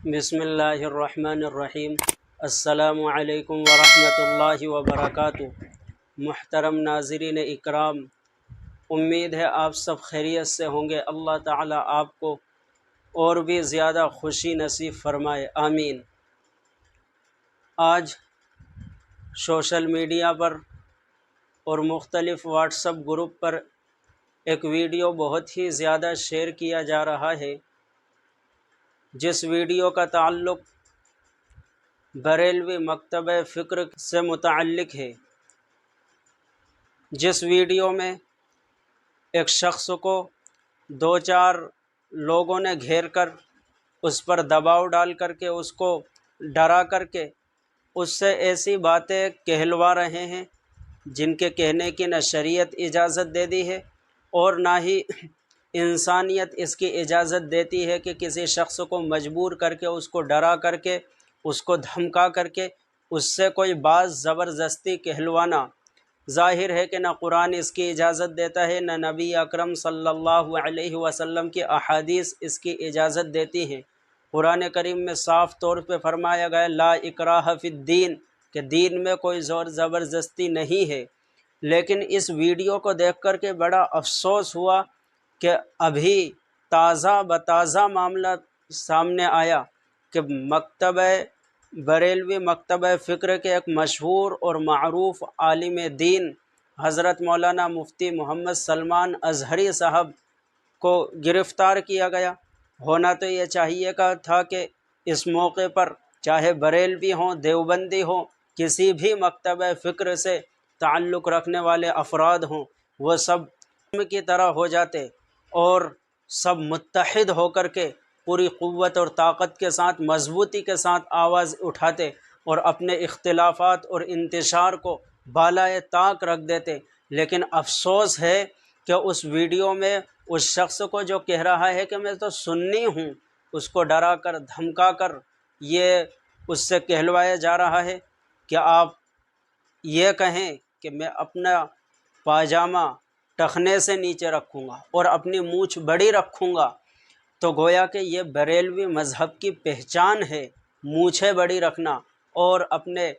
بسم اللہ الرحمن الرحیم۔ السلام علیکم ورحمۃ اللہ وبرکاتہ۔ محترم ناظرین اکرام، امید ہے آپ سب خیریت سے ہوں گے۔ اللہ تعالیٰ آپ کو اور بھی زیادہ خوشی نصیب فرمائے، آمین۔ آج سوشل میڈیا پر اور مختلف واٹس ایپ گروپ پر ایک ویڈیو بہت ہی زیادہ شیئر کیا جا رہا ہے، جس ویڈیو کا تعلق بریلوی مکتبہ فکر سے متعلق ہے۔ جس ویڈیو میں ایک شخص کو دو چار لوگوں نے گھیر کر اس پر دباؤ ڈال کر کے اس کو ڈرا کر کے اس سے ایسی باتیں کہلوا رہے ہیں جن کے کہنے کی نہ شریعت اجازت دے دی ہے اور نہ ہی انسانیت اس کی اجازت دیتی ہے کہ کسی شخص کو مجبور کر کے اس کو ڈرا کر کے اس کو دھمکا کر کے اس سے کوئی بات زبردستی کہلوانا۔ ظاہر ہے کہ نہ قرآن اس کی اجازت دیتا ہے، نہ نبی اکرم صلی اللہ علیہ وسلم کی احادیث اس کی اجازت دیتی ہیں۔ قرآن کریم میں صاف طور پہ فرمایا گیا لا اکراہ فی الدین، کہ دین میں کوئی زور زبردستی نہیں ہے۔ لیکن اس ویڈیو کو دیکھ کر کے بڑا افسوس ہوا کہ ابھی تازہ بتازہ معاملہ سامنے آیا کہ بریلوی مکتبہ فکر کے ایک مشہور اور معروف عالم دین حضرت مولانا مفتی محمد سلمان ازہری صاحب کو گرفتار کیا گیا۔ ہونا تو یہ چاہیے تھا کہ اس موقع پر چاہے بریلوی ہوں، دیوبندی ہوں، کسی بھی مکتبہ فکر سے تعلق رکھنے والے افراد ہوں، وہ سب کی طرح ہو جاتے اور سب متحد ہو کر کے پوری قوت اور طاقت کے ساتھ، مضبوطی کے ساتھ آواز اٹھاتے اور اپنے اختلافات اور انتشار کو بالائے طاق رکھ دیتے۔ لیکن افسوس ہے کہ اس ویڈیو میں اس شخص کو جو کہہ رہا ہے کہ میں تو سنی ہوں، اس کو ڈرا کر دھمکا کر یہ اس سے کہلوایا جا رہا ہے کہ آپ یہ کہیں کہ میں اپنا پاجامہ ٹخنے سے نیچے رکھوں گا اور اپنی مونچھ بڑی رکھوں گا، تو گویا کہ یہ بریلوی مذہب کی پہچان ہے، مونچھیں بڑی رکھنا اور اپنے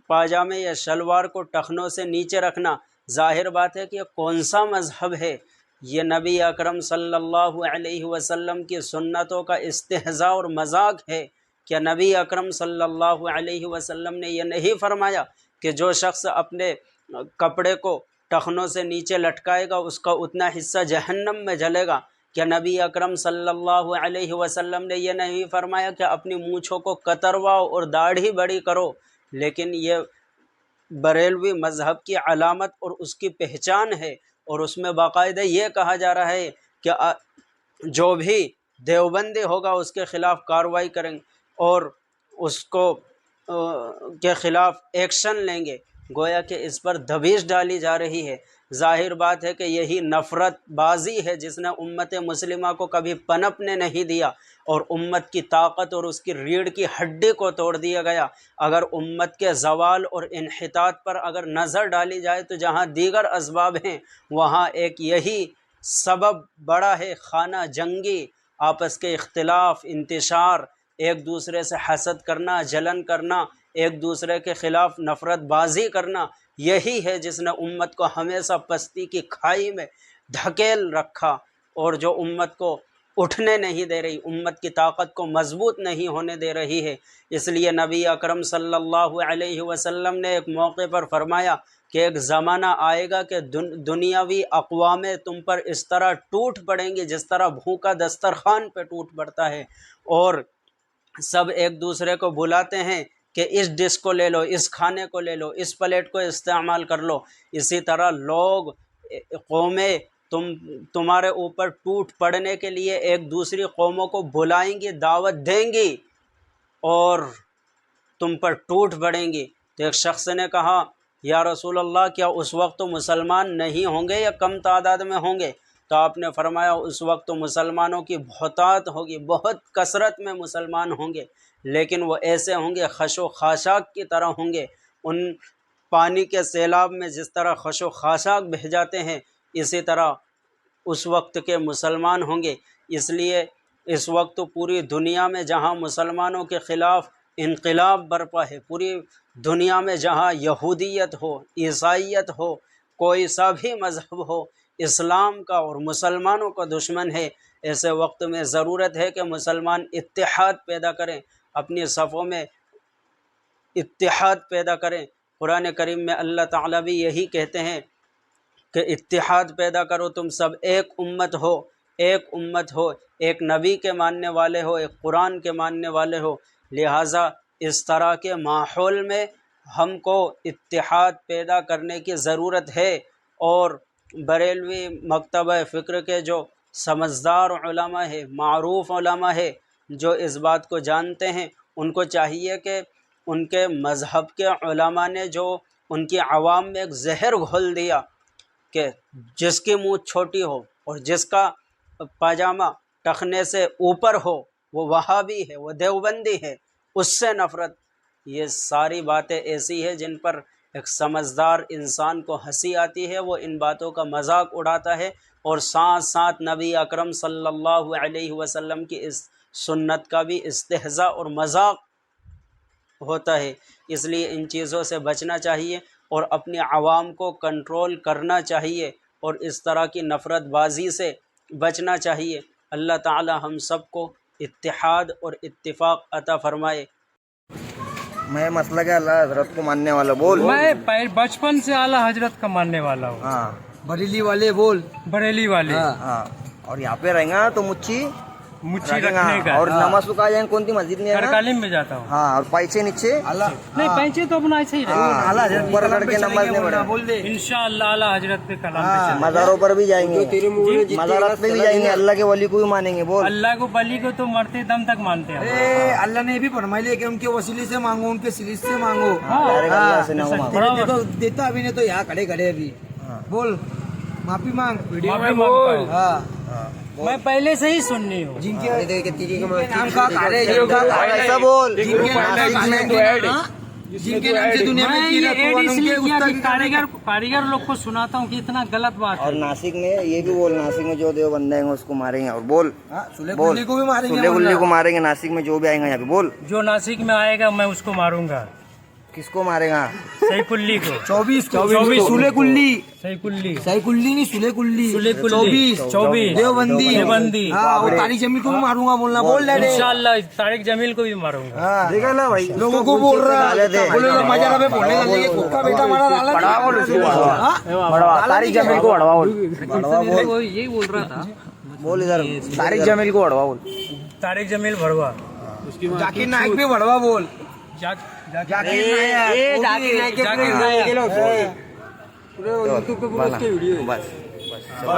پاجامے یا شلوار کو ٹخنوں سے نیچے رکھنا۔ ظاہر بات ہے کہ یہ کون سا مذہب ہے؟ یہ نبی اکرم صلی اللہ علیہ وسلم کی سنتوں کا استہزاء اور مذاق ہے۔ کیا نبی اکرم صلی اللہ علیہ وسلم نے یہ نہیں فرمایا کہ جو شخص اپنے کپڑے کو ٹخنوں سے نیچے لٹکائے گا اس کا اتنا حصہ جہنم میں جلے گا؟ کیا نبی اکرم صلی اللہ علیہ وسلم نے یہ نہیں فرمایا کہ اپنی مونچھوں کو کترواؤ اور داڑھی بڑی کرو؟ لیکن یہ بریلوی مذہب کی علامت اور اس کی پہچان ہے، اور اس میں باقاعدہ یہ کہا جا رہا ہے کہ جو بھی دیوبندی ہوگا اس کے خلاف کارروائی کریں گے اور اس کو کے خلاف ایکشن لیں گے۔ گویا کہ اس پر دبیش ڈالی جا رہی ہے۔ ظاہر بات ہے کہ یہی نفرت بازی ہے جس نے امت مسلمہ کو کبھی پنپنے نہیں دیا اور امت کی طاقت اور اس کی ریڑھ کی ہڈی کو توڑ دیا گیا۔ اگر امت کے زوال اور انحطاط پر اگر نظر ڈالی جائے تو جہاں دیگر اسباب ہیں وہاں ایک یہی سبب بڑا ہے، خانہ جنگی، آپس کے اختلاف، انتشار، ایک دوسرے سے حسد کرنا، جلن کرنا، ایک دوسرے کے خلاف نفرت بازی کرنا، یہی ہے جس نے امت کو ہمیشہ پستی کی کھائی میں دھکیل رکھا اور جو امت کو اٹھنے نہیں دے رہی، امت کی طاقت کو مضبوط نہیں ہونے دے رہی ہے۔ اس لیے نبی اکرم صلی اللہ علیہ وسلم نے ایک موقع پر فرمایا کہ ایک زمانہ آئے گا کہ دنیاوی اقوام تم پر اس طرح ٹوٹ پڑیں گے جس طرح بھوکا دسترخوان پہ ٹوٹ پڑتا ہے، اور سب ایک دوسرے کو بلاتے ہیں کہ اس ڈش کو لے لو، اس کھانے کو لے لو، اس پلیٹ کو استعمال کر لو۔ اسی طرح لوگ، قومیں تمہارے اوپر ٹوٹ پڑنے کے لیے ایک دوسری قوموں کو بلائیں گی، دعوت دیں گی اور تم پر ٹوٹ پڑیں گی۔ تو ایک شخص نے کہا یا رسول اللہ، کیا اس وقت تو مسلمان نہیں ہوں گے یا کم تعداد میں ہوں گے؟ تو آپ نے فرمایا اس وقت تو مسلمانوں کی بہتات ہوگی، بہت کثرت میں مسلمان ہوں گے، لیکن وہ ایسے ہوں گے خش و خاشاک کی طرح ہوں گے۔ ان پانی کے سیلاب میں جس طرح خش و خاشاک بہہ جاتے ہیں، اسی طرح اس وقت کے مسلمان ہوں گے۔ اس لیے اس وقت تو پوری دنیا میں جہاں مسلمانوں کے خلاف انقلاب برپا ہے، پوری دنیا میں جہاں یہودیت ہو، عیسائیت ہو، کوئی سا بھی مذہب ہو، اسلام کا اور مسلمانوں کا دشمن ہے، ایسے وقت میں ضرورت ہے کہ مسلمان اتحاد پیدا کریں، اپنی صفوں میں اتحاد پیدا کریں۔ قرآن کریم میں اللہ تعالیٰ بھی یہی کہتے ہیں کہ اتحاد پیدا کرو، تم سب ایک امت ہو، ایک امت ہو، ایک نبی کے ماننے والے ہو، ایک قرآن کے ماننے والے ہو۔ لہٰذا اس طرح کے ماحول میں ہم کو اتحاد پیدا کرنے کی ضرورت ہے، اور بریلوی مکتبہ فکر کے جو سمجھدار علماء ہے، معروف علماء ہے، جو اس بات کو جانتے ہیں، ان کو چاہیے کہ ان کے مذہب کے علماء نے جو ان کی عوام میں ایک زہر گھول دیا کہ جس کی منھ چھوٹی ہو اور جس کا پاجامہ ٹخنے سے اوپر ہو وہ وہابی ہے، وہ دیوبندی ہے، اس سے نفرت، یہ ساری باتیں ایسی ہیں جن پر ایک سمجھدار انسان کو ہنسی آتی ہے، وہ ان باتوں کا مذاق اڑاتا ہے، اور ساتھ ساتھ نبی اکرم صلی اللہ علیہ وسلم کی اس سنت کا بھی استہزاء اور مذاق ہوتا ہے۔ اس لیے ان چیزوں سے بچنا چاہیے اور اپنی عوام کو کنٹرول کرنا چاہیے، اور اس طرح کی نفرت بازی سے بچنا چاہیے۔ اللہ تعالی ہم سب کو اتحاد اور اتفاق عطا فرمائے۔ میں مسلک اعلیٰ حضرت کو ماننے والا بول۔ میں بچپن سے اعلیٰ حضرت کا ماننے والا ہوں۔ ہاں بریلی والے بول، بریلی والے ہاں، اور یہاں پہ رہیں گا تو مچھی مچھی رکھنے کا، اور نماز کو کہا جائیں کون سی مسجد میں ہے نا؟ کرکالم میں جاتا ہوں۔ ہاں، اور پیچھے نیچے نہیں پینچے تو اپنا ایسے ہی رہے، اوپر کر کے نماز نہیں پڑھیں بول دے انشاءاللہ اعلیٰ حضرت پہ کلام پہ چلیں۔ مزاروں پر بھی جائیں گے، مزارات پہ بھی جائیں گے، اللہ کے ولی کو بھی مانیں گے بول۔ اللہ کو بلی کو تو مرتے دم تک مانتے ہیں۔ اے اللہ نے بھی فرمایا لے کہ ان کے وسیلے سے مانگو، ان کے سلیس سے مانگو۔ ڈائریکٹ اللہ سے نہ مانگو۔ تیرے دیکھو دیتا ابھی نے تو یہاں کھڑے کھڑے ابھی بول معافی مانگ، ویڈیو معافی میں مانگتا بول۔ ہوں۔ ہاں میں پہلے سے ہی سننی ہوں۔ جن کے نام کا کھڑے، جن کا ایسا بول، جن کے نام کا کھڑے، جن کے نام سے دنیا میں میں یہ ایڈ اس لیے کیا کہ کاریگر لوگ کو سناتا ہوں کہ اتنا غلط بات اور ہے۔ ناسک میں یہ بھی بول، ناسک میں جو دیو بندے ہیں اس کو ماریں گے، اور بول سلے بول، گلی کو بھی ماریں سلے گے، گلی کو ماریں گے، ناسک میں جو بھی آئیں گے یہاں پہ بول۔ جو ناسک میں آئے گا میں اس کو ماروں گا، کس کو مارے گا؟ سیف اللی کو۔ 24 سلے کلی، سیف اللی، صحیح کلی نہیں سلے کلی، سلے کلی، 24 دیوبندی، ہاں اور طارق جمیل کو بھی ماروں گا بولنا، بول دے انشاءاللہ طارق جمیل کو بھی ماروں گا۔ دیکھا نا بھائی، لوگوں کو بول رہا ہے، بولے لو مزہ رہے بولنے کا لے خود کا بیٹا مارا لالا بڑھوا بول، اس کو بڑھوا، طارق جمیل کو بڑھوا بول، یہی بول رہا تھا، بول ادھر، طارق جمیل کو بڑھوا بول۔ طارق جمیل بھروا، ذاکر نائک بھی بڑھوا بول، ذاکر نائک بس بس